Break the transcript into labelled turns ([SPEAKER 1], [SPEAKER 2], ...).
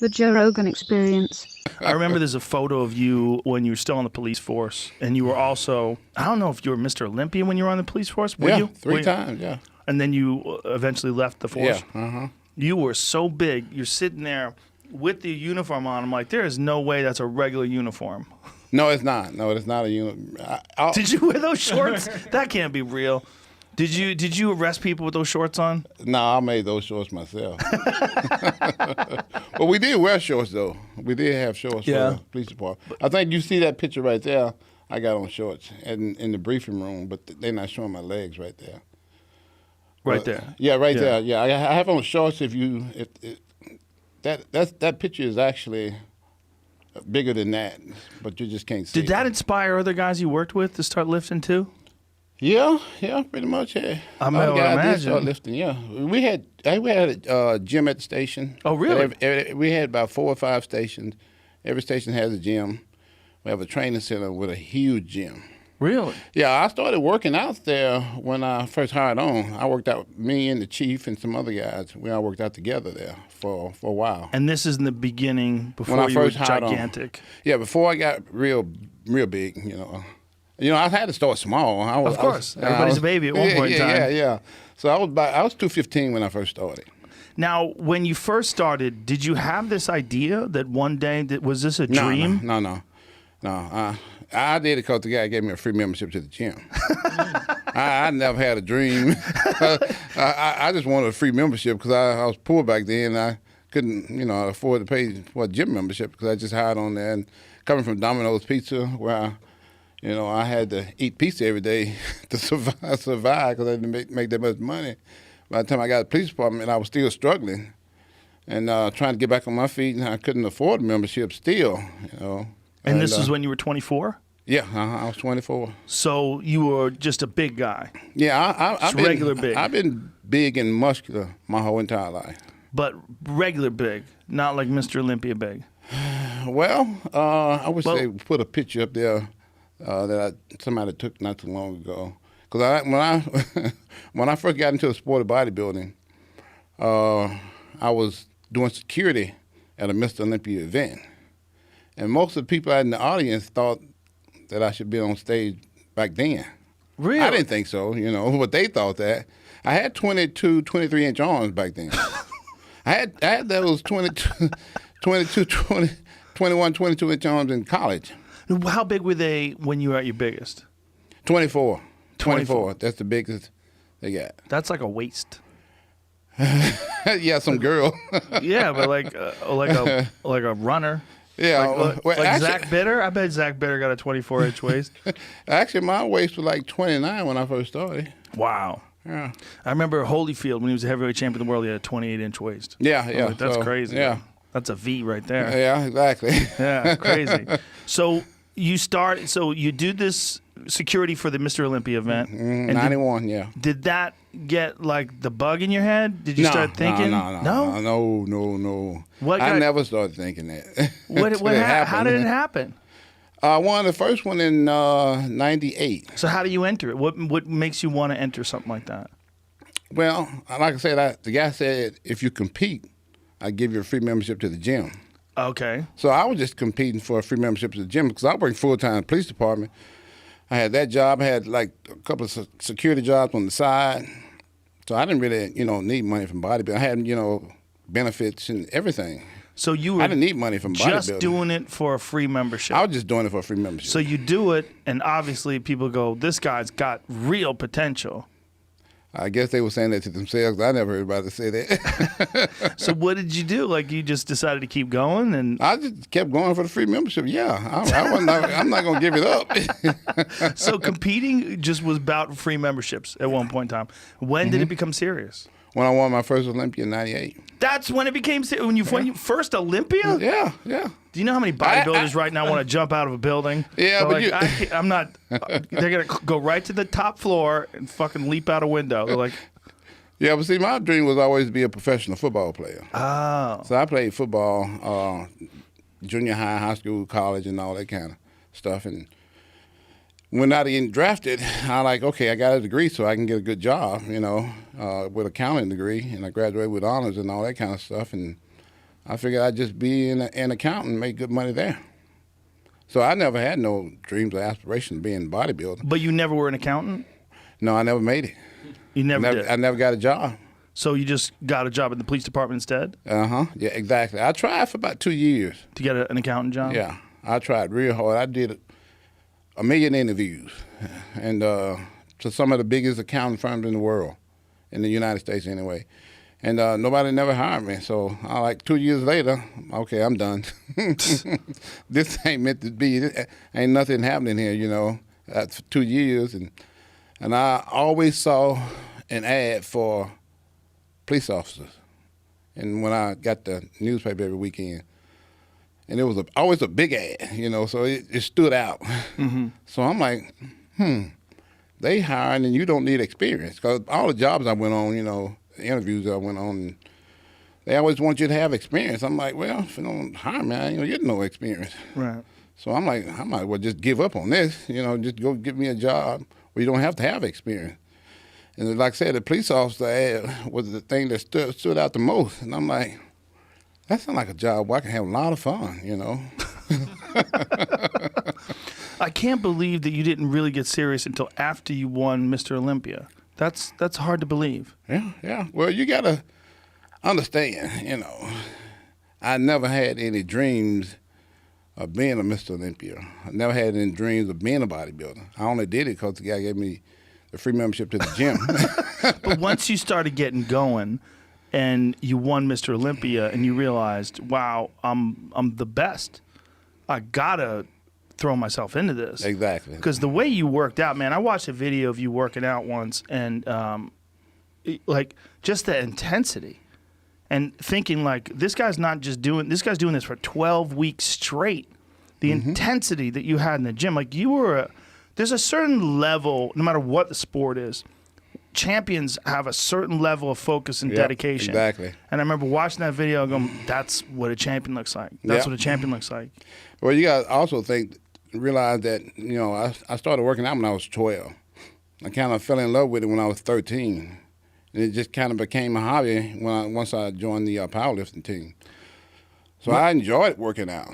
[SPEAKER 1] The Joe Rogan Experience.
[SPEAKER 2] I remember there's a photo of you when you were still on the police force, and you were also, I don't know if you were Mister Olympia when you were on the police force. Were you?
[SPEAKER 3] Three times, yeah.
[SPEAKER 2] And then you eventually left the force.
[SPEAKER 3] Yeah,
[SPEAKER 2] You were so big. You're sitting there with the uniform on. I'm like, there is no way that's a regular uniform.
[SPEAKER 3] No, it's not. No, it's not a uniform.
[SPEAKER 2] Did you wear those shorts? That can't be real. Did you arrest people with those shorts on?
[SPEAKER 3] No, I made those shorts myself. But we did wear shorts, though. We did have shorts for the police department. I think you see that picture right there. I got on shorts in the briefing room, but they're not showing my legs right there.
[SPEAKER 2] Right there.
[SPEAKER 3] Yeah, right there. Yeah, I have on shorts. That picture is actually bigger than that, but you just can't see.
[SPEAKER 2] Did that inspire other guys you worked with to start lifting too?
[SPEAKER 3] Yeah, pretty much. Yeah.
[SPEAKER 2] I imagine.
[SPEAKER 3] Start lifting. Yeah, we had a gym at the station.
[SPEAKER 2] Oh, really?
[SPEAKER 3] We had about 4 or 5 stations. Every station has a gym. We have a training center with a huge gym.
[SPEAKER 2] Really?
[SPEAKER 3] Yeah, I started working out there when I first hired on. I worked out, me and the chief and some other guys, we all worked out together there for a while.
[SPEAKER 2] And this is in the beginning, before
[SPEAKER 3] when I
[SPEAKER 2] you
[SPEAKER 3] first
[SPEAKER 2] were
[SPEAKER 3] hired
[SPEAKER 2] gigantic.
[SPEAKER 3] On. Yeah, before I got real big, you know. I had to start small.
[SPEAKER 2] Of course. Everybody's a baby at one point in time.
[SPEAKER 3] Yeah. So I was 215 when I first started.
[SPEAKER 2] Now, when you first started, did you have this idea that one day, was this a dream?
[SPEAKER 3] No. I did it because the guy gave me a free membership to the gym. I never had a dream. I just wanted a free membership because I was poor back then. I couldn't, afford to pay for a gym membership because I just hired on there. And coming from Domino's Pizza, where I had to eat pizza every day to survive because I didn't make that much money. By the time I got to the police department, I was still struggling and trying to get back on my feet, and I couldn't afford a membership still,
[SPEAKER 2] And this is when you were 24?
[SPEAKER 3] Yeah, I was 24.
[SPEAKER 2] So you were just a big guy?
[SPEAKER 3] Yeah, I've been
[SPEAKER 2] regular big.
[SPEAKER 3] I've been big and muscular my whole entire life.
[SPEAKER 2] But regular big, not like Mister Olympia big?
[SPEAKER 3] Well, I wish they would put a picture up there that somebody took not too long ago. Because when I first got into the sport of bodybuilding, I was doing security at a Mister Olympia event. And most of the people in the audience thought that I should be on stage back then.
[SPEAKER 2] Really?
[SPEAKER 3] I didn't think so, but they thought that. I had 22, 23-inch arms back then. I had those 22, 21, 22-inch arms in college.
[SPEAKER 2] How big were they when you were at your biggest?
[SPEAKER 3] 24. 24. That's the biggest they got.
[SPEAKER 2] That's like a waist.
[SPEAKER 3] Yeah, some girl.
[SPEAKER 2] Yeah, but like a runner.
[SPEAKER 3] Yeah,
[SPEAKER 2] actually, Zach Bitter. I bet Zach Bitter got a 24-inch waist.
[SPEAKER 3] Actually, my waist was like 29 when I first started.
[SPEAKER 2] Wow.
[SPEAKER 3] Yeah.
[SPEAKER 2] I remember Holyfield when he was a heavyweight champion of the world. He had a 28-inch waist.
[SPEAKER 3] Yeah.
[SPEAKER 2] Like, that's crazy.
[SPEAKER 3] Yeah.
[SPEAKER 2] That's a V right there.
[SPEAKER 3] Yeah, exactly.
[SPEAKER 2] Yeah, crazy. So you do this security for the Mr. Olympia event.
[SPEAKER 3] 91, yeah.
[SPEAKER 2] Did that get like the bug in your head? Did you start thinking?
[SPEAKER 3] No. I never started thinking that.
[SPEAKER 2] How did it happen?
[SPEAKER 3] I won the first one in 98.
[SPEAKER 2] So how do you enter it? What makes you want to enter something like that?
[SPEAKER 3] Well, like I said, the guy said if you compete, I give you a free membership to the gym.
[SPEAKER 2] Okay.
[SPEAKER 3] So I was just competing for a free membership to the gym because I worked full-time in the police department. I had that job. I had like a couple of security jobs on the side. So I didn't really, need money from bodybuilding. I had, benefits and everything.
[SPEAKER 2] So I
[SPEAKER 3] didn't need money from bodybuilding.
[SPEAKER 2] Just doing it for a free membership.
[SPEAKER 3] I was just doing it for a free membership.
[SPEAKER 2] So you do it, and obviously people go, this guy's got real potential.
[SPEAKER 3] I guess they were saying that to themselves. I never heard anybody say that.
[SPEAKER 2] So what did you do? Like you just decided to keep going, and
[SPEAKER 3] I just kept going for the free membership. Yeah, I'm not gonna give it up.
[SPEAKER 2] So competing just was about free memberships at one point in time. When did it become serious?
[SPEAKER 3] When I won my first Olympia in 98.
[SPEAKER 2] That's when it became serious. When you first Olympia?
[SPEAKER 3] Yeah.
[SPEAKER 2] Do you know how many bodybuilders right now want to jump out of a building?
[SPEAKER 3] Yeah,
[SPEAKER 2] they're
[SPEAKER 3] but
[SPEAKER 2] I'm not. They're gonna go right to the top floor and fucking leap out a window. They're like,
[SPEAKER 3] yeah, but see, my dream was always to be a professional football player.
[SPEAKER 2] Oh.
[SPEAKER 3] So I played football, junior high, high school, college, and all that kind of stuff. And when I getting drafted, I okay, I got a degree so I can get a good job, with an accounting degree, and I graduated with honors and all that kind of stuff. And I figured I'd just be an accountant and make good money there. So I never had no dreams or aspirations of being a bodybuilder.
[SPEAKER 2] But you never were an accountant?
[SPEAKER 3] No, I never made it.
[SPEAKER 2] You never did?
[SPEAKER 3] I never got a job.
[SPEAKER 2] So you just got a job in the police department instead?
[SPEAKER 3] Uh-huh. Yeah, exactly. I tried for about 2 years.
[SPEAKER 2] To get an accountant job?
[SPEAKER 3] Yeah. I tried real hard. I did a million interviews and to some of the biggest accounting firms in the world, in the United States anyway. And nobody never hired me. So like 2 years later, okay, I'm done. This ain't meant to be. Ain't nothing happening here, you know. For 2 years. And I always saw an ad for police officers. And when I got the newspaper every weekend, and it was always a big ad, you know, so it stood out. Mm-hmm. So I'm like, they hiring and you don't need experience. Because all the jobs I went on, you know, the interviews I went on, they always want you to have experience. I'm like, well, if you don't hire me, I ain't gonna get no experience.
[SPEAKER 2] Right.
[SPEAKER 3] So I'm like, I might as well just give up on this, you know, just go get me a job where you don't have to have experience. And like I said, the police officer ad was the thing that stood out the most. And I'm like, that sounds like a job where I can have a lot of fun, you know.
[SPEAKER 2] I can't believe that you didn't really get serious until after you won Mister Olympia. That's hard to believe.
[SPEAKER 3] Yeah. Well, you got to understand, you know, I never had any dreams of being a Mister Olympia. I never had any dreams of being a bodybuilder. I only did it because the guy gave me the free membership to the gym.
[SPEAKER 2] But once you started getting going and you won Mister Olympia and you realized, wow, I'm the best, I got to throw myself into this.
[SPEAKER 3] Exactly.
[SPEAKER 2] Because the way you worked out, man, I watched a video of you working out once and like just the intensity and thinking like, this guy's doing this for 12 weeks straight. The intensity that you had in the gym, like there's a certain level, no matter what the sport is, champions have a certain level of focus and dedication.
[SPEAKER 3] Exactly.
[SPEAKER 2] And I remember watching that video and going, that's what a champion looks like. That's what a champion looks like.
[SPEAKER 3] Well, you got to also realize that, you know, I started working out when I was 12. I kind of fell in love with it when I was 13. And it just kind of became a hobby once I joined the powerlifting team. So I enjoyed working out.